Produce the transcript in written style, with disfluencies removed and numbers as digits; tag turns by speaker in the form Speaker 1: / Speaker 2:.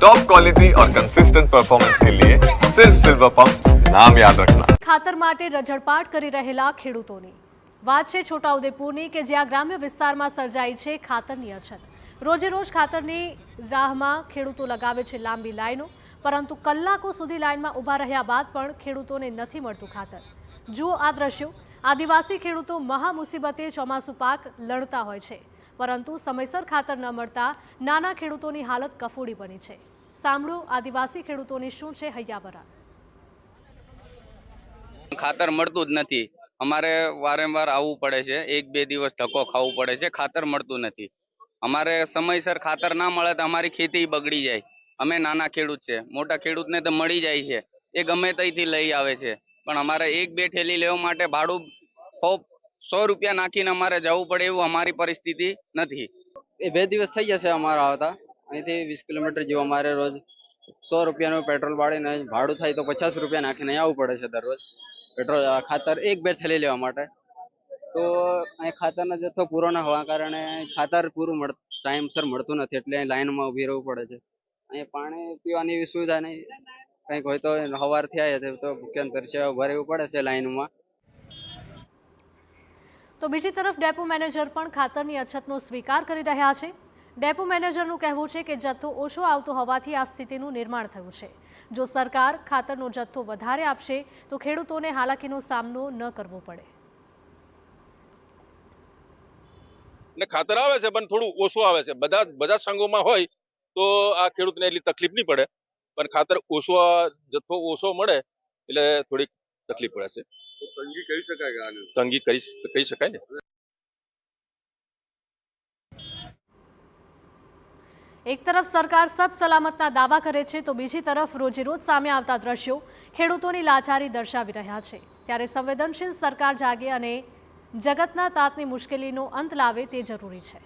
Speaker 1: Top quality और consistent performance के लिए सिर्फ सिल्वर पंप नाम याद रखना।
Speaker 2: ખાતર માટે રજળપાટ કરી રહેલા ખેડૂતોની વાત છે છોટાઉદેપુરની કે જ્યાં ગ્રામ્ય વિસ્તારમાં સર્જાઈ છે ખાતરની અછત। રોજે રોજ ખાતરની રાહમાં ખેડૂતો લગાવે છે લાંબી લાઈનો, પરંતુ કલાકો સુધી લાઈનમાં ઊભા રહ્યા બાદ પણ ખેડૂતોને નથી મળતું ખાતર। જુઓ આ દ્રશ્યો। આદિવાસી ખેડૂતો મહા મુસીબતે ચોમાસુ પાક લણતા હોય છે, પરંતુ સમયસર ખાતર ન મળતા નાના ખેડૂતોની હાલત કફોડી બની છે। સાંભળો આદિવાસી ખેડૂતોની શું છે હૈયાવરા।
Speaker 3: ખાતર મળતું જ નથી, અમારે વારંવાર આવવું પડે છે, 1-2 દિવસ ધક્કો ખાવું પડે છે, ખાતર મળતું નથી। અમારે સમયસર ખાતર ના મળે તો અમારી ખેતી બગડી જાય। અમે નાના ખેડૂત છે, મોટા ખેડૂતને તો મળી જાય છે, એ ગમે ત્યાંથી લઈ આવે છે, પણ અમારે 1-2 થેલી લેવા માટે ભાડું ખૂબ 100 રૂપિયા નાખીને અમારે જવું પડે એવું અમારી પરિસ્થિતિ નથી।
Speaker 4: એ 2 દિવસ થઈ જશે અમારા આવતા, અહીંથી 20 કિલોમીટર જેવું અમારે રોજ 100 રૂપિયાનું પેટ્રોલ બાળીને ભાડું થાય તો 50 રૂપિયા નાખીને આવવું પડે છે દરરોજ પેટ્રોલ ખાતર 1-2 થેલી લેવા માટે। તો અહીં ખાતરનો જથ્થો પૂરો ના હોવા કારણે ખાતર પૂરું ટાઈમસર મળતું નથી, એટલે લાઈનમાં ઊભી રહેવું પડે છે। અહીં પાણી પીવાની એવી સુવિધા નહીં, કંઈક હોય તો સવારથી આવે તો ભૂખ્યા તરસ્યા ઊભા રહેવું પડે છે લાઈનમાં।
Speaker 2: તો બીજી તરફ ડેપો મેનેજર પણ ખાતરની અછતનો સ્વીકાર કરી રહ્યા છે। ડેપો મેનેજરનું કહેવું છે કે જથ્થો ઓછો આવતો હોવાથી આ સ્થિતિનું નિર્માણ થયું છે। જો સરકાર ખાતરનો જથ્થો વધારે આપશે તો ખેડૂતોને હાલાકીનો સામનો ન કરવો પડે।
Speaker 5: એટલે ખાતર આવે છે પણ થોડું ઓછું આવે છે, બધા સંઘોમાં હોય તો આ ખેડૂતને એટલી તકલીફ નહીં પડે, પણ ખાતર જથ્થો ઓછો મળે એટલે થોડીક તકલીફ પડે છે। તંગી કહી શકાય કે આને તંગી કહી શકાય ને।
Speaker 2: એક તરફ સરકાર સબ સલામતના દાવા કરે છે તો બીજી તરફ રોજે રોજ સામે આવતા દ્રશ્યો ખેડૂતોની લાચારી દર્શાવી રહ્યા છે। ત્યારે સંવેદનશીલ સરકાર જાગે અને જગતના તાતની મુશ્કેલીનો અંત લાવે તે જરૂરી છે।